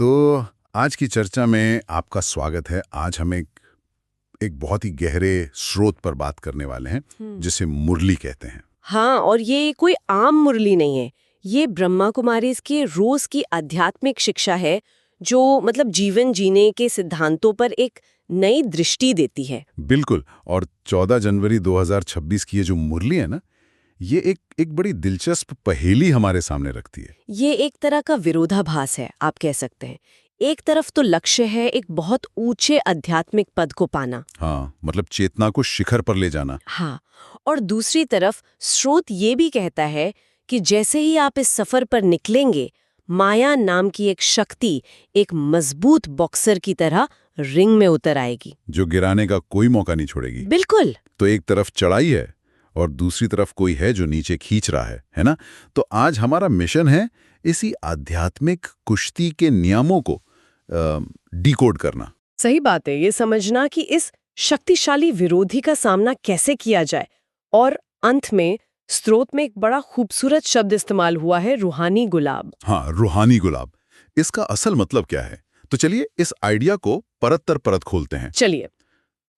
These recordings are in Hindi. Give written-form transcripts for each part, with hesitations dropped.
तो आज की चर्चा में आपका स्वागत है। आज हम एक बहुत ही गहरे स्रोत पर बात करने वाले हैं जिसे मुरली कहते हैं। हाँ, और ये कोई आम मुरली नहीं है। ये ब्रह्मा कुमारीज के रोज की आध्यात्मिक शिक्षा है जो मतलब जीवन जीने के सिद्धांतों पर एक नई दृष्टि देती है। बिल्कुल। और 14 जनवरी 2026 की ये जो मुरली है ना, ये एक बड़ी दिलचस्प पहेली हमारे सामने रखती है। ये एक तरह का विरोधाभास है, आप कह सकते हैं। एक तरफ तो लक्ष्य है एक बहुत ऊंचे आध्यात्मिक पद को पाना। हाँ, मतलब चेतना को शिखर पर ले जाना। हाँ, और दूसरी तरफ स्रोत ये भी कहता है कि जैसे ही आप इस सफर पर निकलेंगे, माया नाम की एक शक्ति एक मजबूत बॉक्सर की तरह रिंग में उतर आएगी, जो गिराने का कोई मौका नहीं छोड़ेगी। बिल्कुल। तो एक तरफ चढ़ाई है और दूसरी तरफ कोई है जो नीचे खींच रहा है ना? तो आज हमारा मिशन है इसी आध्यात्मिक कुश्ती के नियमों को डिकोड करना। सही बात है, ये समझना कि इस शक्तिशाली विरोधी का सामना कैसे किया जाए। और अंत में स्रोत में एक बड़ा खूबसूरत शब्द इस्तेमाल हुआ है, रूहानी गुलाब। हाँ, रूहानी गुलाब। इसका असल मतलब क्या है? तो चलिए इस आइडिया को परत दर परत खोलते हैं। चलिए।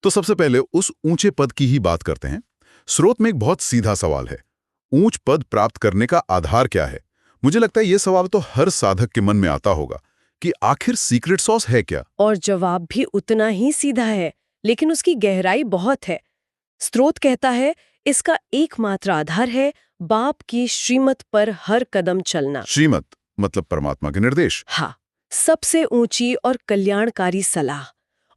तो सबसे पहले उस ऊंचे पद की ही बात करते हैं। स्रोत में एक बहुत सीधा सवाल है, ऊंच पद प्राप्त करने का आधार क्या है? मुझे लगता है ये सवाल तो हर साधक के मन में आता होगा कि आखिर सीक्रेट सॉस है क्या? और जवाब भी उतना ही सीधा है, लेकिन उसकी गहराई बहुत है। स्रोत कहता है इसका एकमात्र आधार है बाप की श्रीमत पर हर कदम चलना। श्रीमत मतलब परमात्मा के निर्देश। हाँ, सबसे ऊंची और कल्याणकारी सलाह।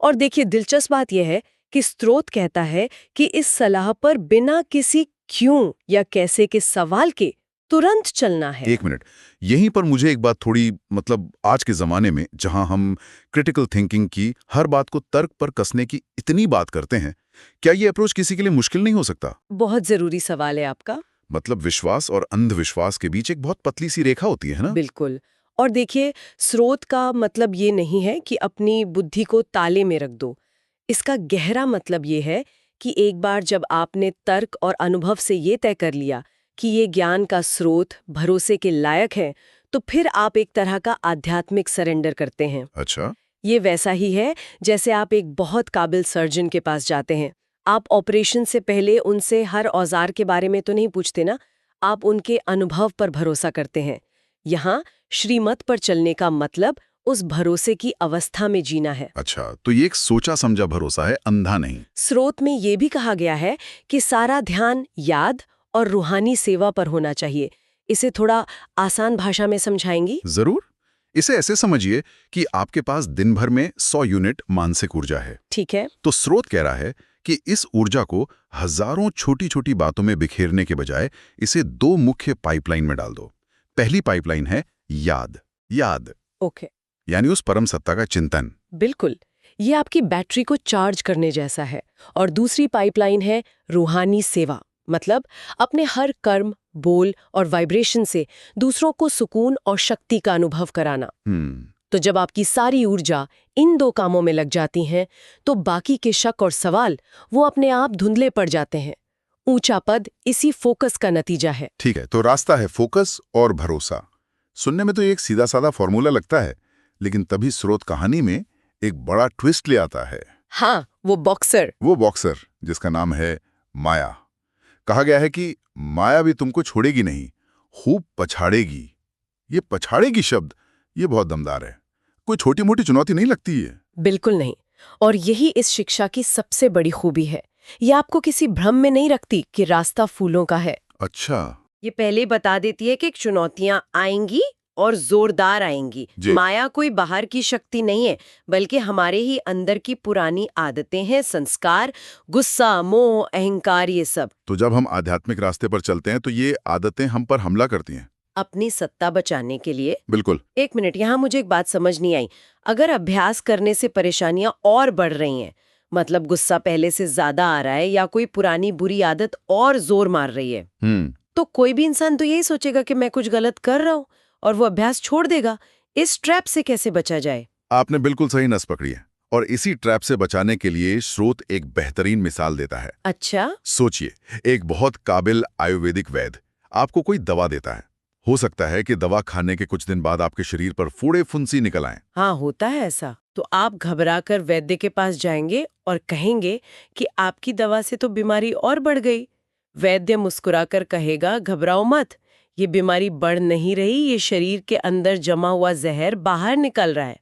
और देखिए, दिलचस्प बात यह है कि स्रोत कहता है कि इस सलाह पर बिना किसी क्यों या कैसे के सवाल के तुरंत चलना है। एक मिनट, यहीं पर मुझे एक बात थोड़ी मतलब आज के जमाने में जहां हम क्रिटिकल थिंकिंग की हर बात को तर्क पर कसने की इतनी बात करते हैं, क्या ये अप्रोच किसी के लिए मुश्किल नहीं हो सकता? बहुत जरूरी सवाल है आपका। मतलब विश्वास और अंधविश्वास के बीच एक बहुत पतली सी रेखा होती है ना? बिल्कुल। और देखिए, स्रोत का मतलब ये नहीं है कि अपनी बुद्धि को ताले में रख दो। इसका गहरा मतलब ये है कि एक बार जब आपने तर्क और अनुभव से ये तय कर लिया कि ये ज्ञान का स्रोत भरोसे के लायक है, तो फिर आप एक तरह का आध्यात्मिक सरेंडर करते हैं। अच्छा। ये वैसा ही है जैसे आप एक बहुत काबिल सर्जन के पास जाते हैं। आप ऑपरेशन से पहले उनसे हर औजार के बारे में तो नहीं पूछते ना, आप उनके अनुभव पर भरोसा करते हैं। यहाँ श्रीमत पर चलने का मतलब उस भरोसे की अवस्था में जीना है। अच्छा, तो ये एक सोचा समझा भरोसा है, अंधा नहीं। स्रोत में ये भी कहा गया है कि सारा ध्यान याद और रूहानी सेवा पर होना चाहिए। इसे थोड़ा आसान भाषा में समझाएंगी? जरूर। इसे ऐसे समझिए कि आपके पास दिन भर में 100 यूनिट मानसिक ऊर्जा है। ठीक है। तो स्रोत कह रहा है कि इस ऊर्जा को हजारों छोटी छोटी बातों में बिखेरने के बजाय इसे 2 मुख्य पाइपलाइन में डाल दो। पहली पाइपलाइन है याद, ओके। यानी उस परम सत्ता का चिंतन। बिल्कुल, ये आपकी बैटरी को चार्ज करने जैसा है। और दूसरी पाइपलाइन है रूहानी सेवा, मतलब अपने हर कर्म, बोल और वाइब्रेशन से दूसरों को सुकून और शक्ति का अनुभव कराना। तो जब आपकी सारी ऊर्जा इन 2 कामों में लग जाती है, तो बाकी के शक और सवाल वो अपने आप धुंधले पड़ जाते हैं। ऊंचा पद इसी फोकस का नतीजा है। ठीक है, तो रास्ता है फोकस और भरोसा। सुनने में तो ये एक सीधा साधा फॉर्मूला लगता है, लेकिन तभी स्रोत कहानी में एक बड़ा ट्विस्ट ले आता है। हाँ, वो बॉक्सर जिसका नाम है माया। कहा गया है कि माया भी तुमको छोड़ेगी नहीं, खूब पछाड़ेगी। ये पछाड़ेगी शब्द, ये बहुत दमदार है। कोई छोटी मोटी चुनौती नहीं लगती है। बिल्कुल नहीं। और यही इस शिक्षा की सबसे बड़ी खूबी है। ये आपको किसी भ्रम में नहीं रखती कि रास्ता फूलों का है। अच्छा। ये पहले ही बता देती है कि चुनौतियां आएंगी और जोरदार आएंगी। माया कोई बाहर की शक्ति नहीं है, बल्कि हमारे ही अंदर की पुरानी आदतें हैं, संस्कार, गुस्सा, मोह, अहंकार, ये सब। तो जब हम आध्यात्मिक रास्ते पर चलते हैं तो ये आदतें हम पर हमला करती हैं, अपनी सत्ता बचाने के लिए। बिल्कुल। एक मिनट, यहाँ मुझे एक बात समझ नहीं आई। अगर अभ्यास करने से परेशानियां और बढ़ रही हैं, मतलब गुस्सा पहले से ज्यादा आ रहा है या कोई पुरानी बुरी आदत और जोर मार रही है, तो कोई भी इंसान तो यही सोचेगा कि मैं कुछ गलत कर रहा हूं और वो अभ्यास छोड़ देगा। इस ट्रैप से कैसे बचा जाए? आपने बिल्कुल सही नस पकड़ी है। और इसी ट्रैप से बचाने के लिए स्रोत एक बेहतरीन मिसाल देता है। अच्छा। सोचिए, एक बहुत काबिल आयुर्वेदिक वैद्य आपको कोई दवा देता है। हो सकता है कि दवा खाने के कुछ दिन बाद आपके शरीर पर फोड़े फुंसी निकल आएं। हाँ, होता है ऐसा। तो आप घबराकर वैद्य के पास जाएंगे और कहेंगे कि आपकी दवा से तो बीमारी और बढ़ गई। वैद्य मुस्कुराकर कहेगा, घबराओ मत, ये बीमारी बढ़ नहीं रही, ये शरीर के अंदर जमा हुआ जहर बाहर निकल रहा है।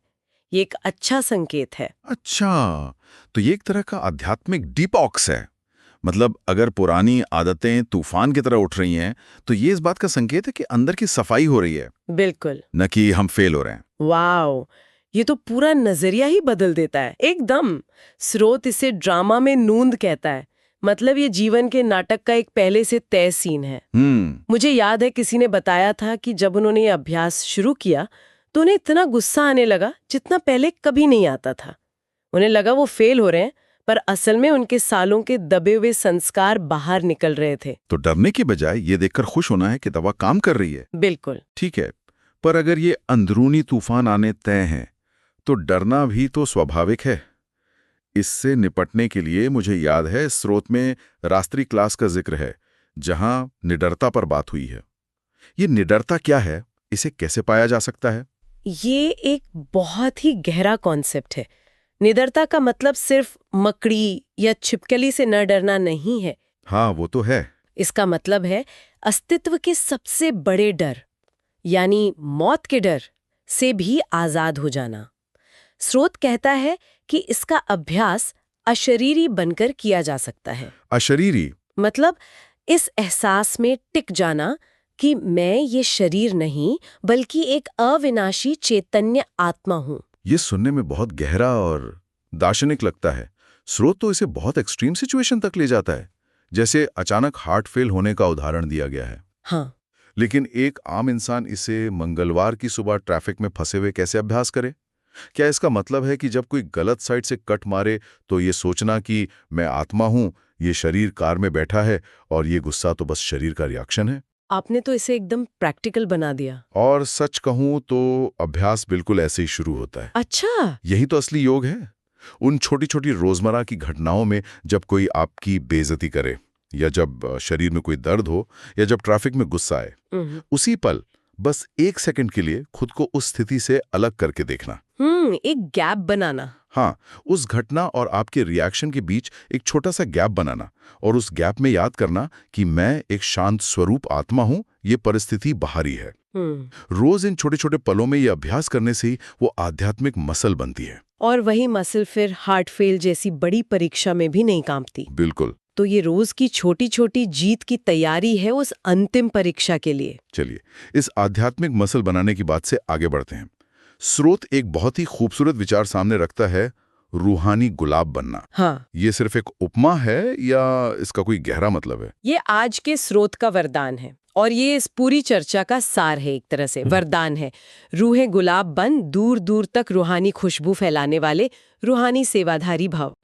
ये एक अच्छा संकेत है। अच्छा, तो ये एक तरह का आध्यात्मिक डिटॉक्स है। मतलब अगर पुरानी आदतें तूफान की तरह उठ रही हैं, तो ये इस बात का संकेत है कि अंदर की सफाई हो रही है, बिल्कुल। न कि हम फेल हो रहे हैं। वाओ, ये तो पूरा नजरिया ही बदल देता है एकदम। स्रोत इसे ड्रामा में नूंद कहता है। मतलब ये जीवन के नाटक का एक पहले से तय सीन है। मुझे याद है किसी ने बताया था कि जब उन्होंने ये अभ्यास शुरू किया तो उन्हें इतना गुस्सा आने लगा जितना पहले कभी नहीं आता था। उन्हें लगा वो फेल हो रहे हैं, पर असल में उनके सालों के दबे हुए संस्कार बाहर निकल रहे थे। तो डरने की बजाय ये देखकर खुश होना है कि दवा काम कर रही है। बिल्कुल। ठीक है, पर अगर ये अंदरूनी तूफान आने तय हैं, तो डरना भी तो स्वाभाविक है। इससे निपटने के लिए मुझे याद है स्रोत में रात्रि क्लास का जिक्र है, जहां निडरता पर बात हुई है। ये निडरता क्या है? इसे कैसे पाया जा सकता है? ये एक बहुत ही गहरा कॉन्सेप्ट है। निडरता का मतलब सिर्फ मकड़ी या छिपकली से न डरना नहीं है। हाँ, वो तो है। इसका मतलब है अस्तित्व के सबसे बड़े डर, यानी मौत के डर से भी आजाद हो जाना। स्रोत कहता है कि इसका अभ्यास अशरीरी बनकर किया जा सकता है। अशरीरी मतलब इस एहसास में टिक जाना कि मैं ये शरीर नहीं बल्कि एक अविनाशी चैतन्य आत्मा हूँ। ये सुनने में बहुत गहरा और दार्शनिक लगता है। स्रोत तो इसे बहुत एक्सट्रीम सिचुएशन तक ले जाता है, जैसे अचानक हार्ट फेल होने का उदाहरण दिया गया है। हाँ, लेकिन एक आम इंसान इसे मंगलवार की सुबह ट्रैफिक में फंसे हुए कैसे अभ्यास करे? क्या इसका मतलब है कि जब कोई गलत साइड से कट मारे तो ये सोचना कि मैं आत्मा हूं, ये शरीर कार में बैठा है और ये गुस्सा तो बस शरीर का रिएक्शन है? आपने तो इसे एकदम प्रैक्टिकल बना दिया। और सच कहूं तो अभ्यास बिल्कुल ऐसे ही शुरू होता है। अच्छा। यही तो असली योग है। उन छोटी छोटी रोजमर्रा की घटनाओं में, जब कोई आपकी बेइज्जती करे, या जब शरीर में कोई दर्द हो, या जब ट्रैफिक में गुस्सा आए, उसी पल बस 1 सेकंड के लिए खुद को उस स्थिति से अलग करके देखना। एक गैप बनाना। हाँ, उस घटना और आपके रिएक्शन के बीच एक छोटा सा गैप बनाना, और उस गैप में याद करना कि मैं एक शांत स्वरूप आत्मा हूं, ये परिस्थिति बाहरी है। रोज इन छोटे छोटे पलों में ये अभ्यास करने से ही वो आध्यात्मिक मसल बनती है। और वही मसल फिर हार्ट फेल जैसी बड़ी परीक्षा में भी नहीं कांपती। बिल्कुल। तो ये रोज की छोटी छोटी जीत की तैयारी है उस अंतिम परीक्षा के लिए। चलिए, इस आध्यात्मिक मसल बनाने की बात से आगे बढ़ते हैं। स्रोत एक बहुत ही खूबसूरत विचार सामने रखता है, रूहानी गुलाब बनना। हाँ, ये सिर्फ एक उपमा है या इसका कोई गहरा मतलब है? ये आज के स्रोत का वरदान है और ये इस पूरी चर्चा का सार है। एक तरह से वरदान है। रूहे गुलाब बन, दूर दूर तक रूहानी खुशबू फैलाने वाले रूहानी सेवाधारी भव।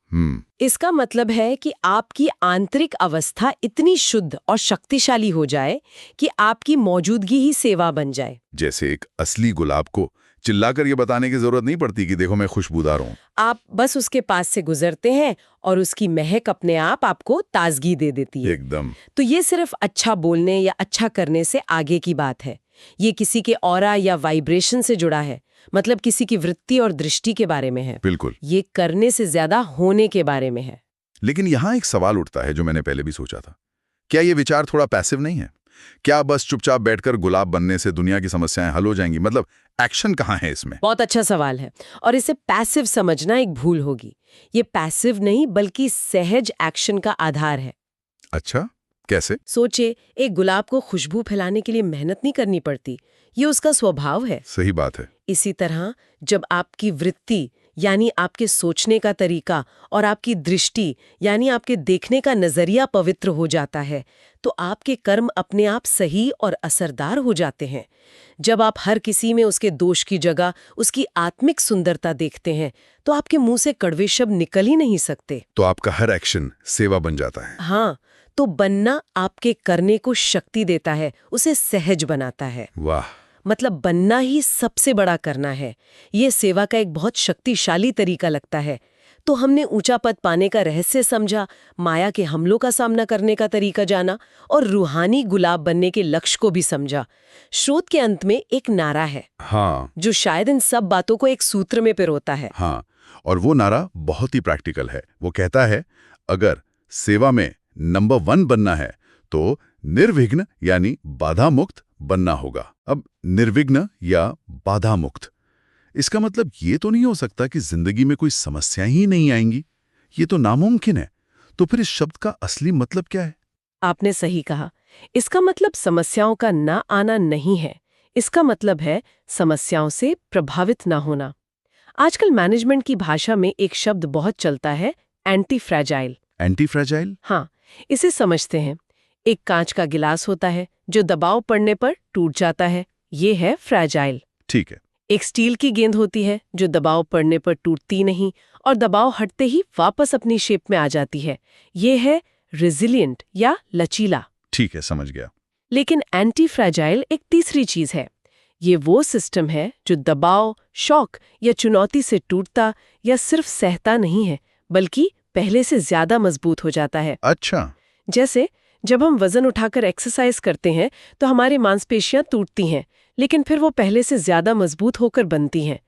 इसका मतलब है कि आपकी आंतरिक अवस्था इतनी शुद्ध और शक्तिशाली हो जाए कि आपकी मौजूदगी ही सेवा बन जाए। जैसे एक असली गुलाब को चिल्लाकर ये बताने की जरूरत नहीं पड़ती कि देखो मैं खुशबूदार हूँ। आप बस उसके पास से गुजरते हैं और उसकी महक अपने आप आपको ताजगी दे देती है। एकदम। तो ये सिर्फ अच्छा बोलने या अच्छा करने से आगे की बात है। ये किसी के ऑरा या वाइब्रेशन से जुड़ा है, मतलब किसी की वृत्ति और दृष्टि के बारे में है। बिल्कुल। ये करने से ज्यादा होने के बारे में है। लेकिन यहाँ एक सवाल उठता है जो मैंने पहले भी सोचा था। क्या ये विचार थोड़ा पैसिव नहीं है? क्या बस चुपचाप बैठकर गुलाब बनने से दुनिया की समस्याएं हल हो जाएंगी? मतलब एक्शन कहाँ है इसमें? बहुत अच्छा सवाल है, और इसे पैसिव समझना एक भूल होगी। ये पैसिव नहीं बल्कि सहज एक्शन का आधार है। अच्छा, कैसे? सोचे, एक गुलाब को खुशबू फैलाने के लिए मेहनत नहीं करनी पड़ती, ये उसका स्वभाव है। सही बात है। इसी तरह जब आपकी वृत्ति यानी आपके सोचने का तरीका और आपकी दृष्टि यानी आपके देखने का नजरिया पवित्र हो जाता है, तो आपके कर्म अपने आप सही और असरदार हो जाते हैं। जब आप हर किसी में उसके दोष की जगह उसकी आत्मिक सुंदरता देखते हैं, तो आपके मुंह से कड़वे शब्द निकल ही नहीं सकते। तो आपका हर एक्शन सेवा बन जाता है। हाँ, तो बनना आपके करने को शक्ति देता है, उसे सहज बनाता है। वाह। मतलब बनना ही सबसे बड़ा करना है। ये सेवा का एक बहुत शक्तिशाली तरीका लगता है। तो हमने ऊंचा पद पाने का रहस्य समझा, माया के हमलों का सामना करने का तरीका जाना और रूहानी गुलाब बनने के लक्ष्य को भी समझा। स्रोत के अंत में एक नारा है हाँ जो शायद इन सब बातों को एक सूत्र में पिरोता है। हाँ, और वो नारा बहुत ही प्रैक्टिकल है। वो कहता है, अगर सेवा में नंबर 1 बनना है तो निर्विघ्न यानी बाधा मुक्त बनना होगा। अब निर्विघ्न या बाधा मुक्त, इसका मतलब ये तो नहीं हो सकता कि जिंदगी में कोई समस्याएं ही नहीं आएंगी। ये तो नामुमकिन है। तो फिर इस शब्द का असली मतलब क्या है? आपने सही कहा। इसका मतलब समस्याओं का ना आना नहीं है। इसका मतलब है समस्याओं से प्रभावित ना होना। आजकल मैनेजमेंट की भाषा में एक शब्द बहुत चलता है, एंटी फ्रैजाइल। Anti fragile? हाँ, इसे समझते हैं। एक कांच का गिलास होता है जो दबाव पड़ने पर टूट जाता है, ये है फ्रैजाइल। ठीक है। एक स्टील की गेंद होती है जो दबाव पड़ने पर टूटती नहीं और दबाव हटते ही वापस अपनी शेप में आ जाती है, ये है रेजिलिएंट या लचीला। ठीक है, समझ गया। लेकिन एंटी फ्रैजाइल एक तीसरी चीज है। ये वो सिस्टम है जो दबाव, शॉक या चुनौती से टूटता या सिर्फ सहता नहीं है, बल्कि पहले से ज्यादा मजबूत हो जाता है। अच्छा। जैसे जब हम वजन उठाकर एक्सरसाइज करते हैं तो हमारी मांसपेशियां टूटती हैं, लेकिन फिर वो पहले से ज्यादा मजबूत होकर बनती हैं।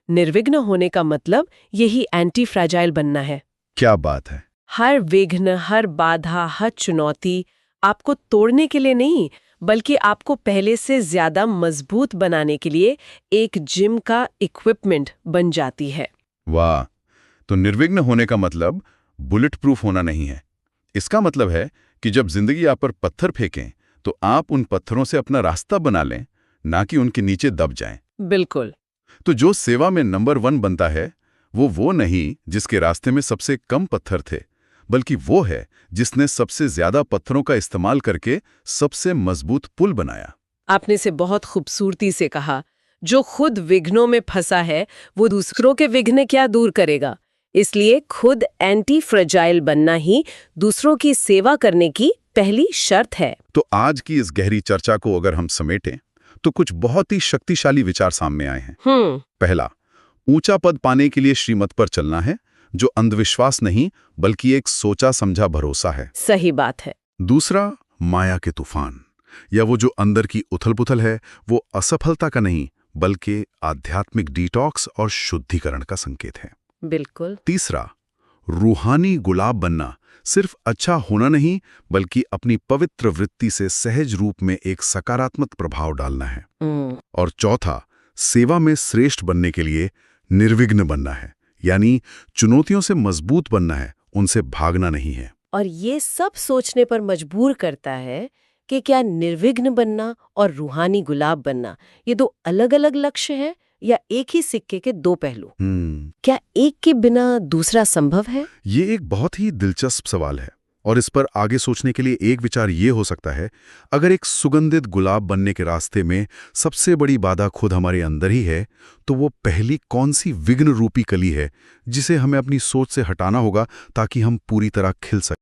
निर्विघ्न होने का मतलब यही एंटी फ्रैजाइल बनना है। क्या बात है। हर विघ्न, हर बाधा, हर चुनौती आपको तोड़ने के लिए नहीं, बल्कि आपको पहले से ज्यादा मजबूत बनाने के लिए एक जिम का इक्विपमेंट बन जाती है। वाह! तो निर्विघ्न होने का मतलब बुलेट प्रूफ होना नहीं है। इसका मतलब है कि जब जिंदगी आप पर पत्थर फेंकें तो आप उन पत्थरों से अपना रास्ता बना लें, ना कि उनके नीचे दब जाएं। बिल्कुल। तो जो सेवा में नंबर 1 बनता है वो नहीं जिसके रास्ते में सबसे कम पत्थर थे, बल्कि वो है जिसने सबसे ज्यादा पत्थरों का इस्तेमाल करके सबसे मजबूत पुल बनाया। आपने से बहुत खूबसूरती से कहा, जो खुद विघ्नों में फंसा है वो दूसरों के विघ्न क्या दूर करेगा। इसलिए खुद एंटी फ्रैजाइल बनना ही दूसरों की सेवा करने की पहली शर्त है। तो आज की इस गहरी चर्चा को अगर हम समेटें तो कुछ बहुत ही शक्तिशाली विचार सामने आए हैं। पहला, ऊंचा पद पाने के लिए श्रीमत पर चलना है, जो अंधविश्वास नहीं बल्कि एक सोचा समझा भरोसा है। सही बात है। दूसरा, माया के तूफान, या वो जो अंदर की उथल-पुथल है, वो असफलता का नहीं बल्कि आध्यात्मिक डिटॉक्स और शुद्धिकरण का संकेत है। बिल्कुल। तीसरा, रूहानी गुलाब बनना सिर्फ अच्छा होना नहीं बल्कि अपनी पवित्र वृत्ति से सहज रूप में एक सकारात्मक प्रभाव डालना है। और चौथा, सेवा में श्रेष्ठ बनने के लिए निर्विघ्न बनना है, यानी चुनौतियों से मजबूत बनना है, उनसे भागना नहीं है। और ये सब सोचने पर मजबूर करता है कि क्या निर्विघ्न बनना और रूहानी गुलाब बनना ये दो अलग-अलग लक्ष्य हैं या एक ही सिक्के के दो पहलू? क्या एक के बिना दूसरा संभव है? ये एक बहुत ही दिलचस्प सवाल है और इस पर आगे सोचने के लिए एक विचार ये हो सकता है, अगर एक सुगंधित गुलाब बनने के रास्ते में सबसे बड़ी बाधा खुद हमारे अंदर ही है, तो वो पहली कौन सी विघ्न रूपी कली है जिसे हमें अपनी सोच से हटाना होगा ताकि हम पूरी तरह खिल सकें।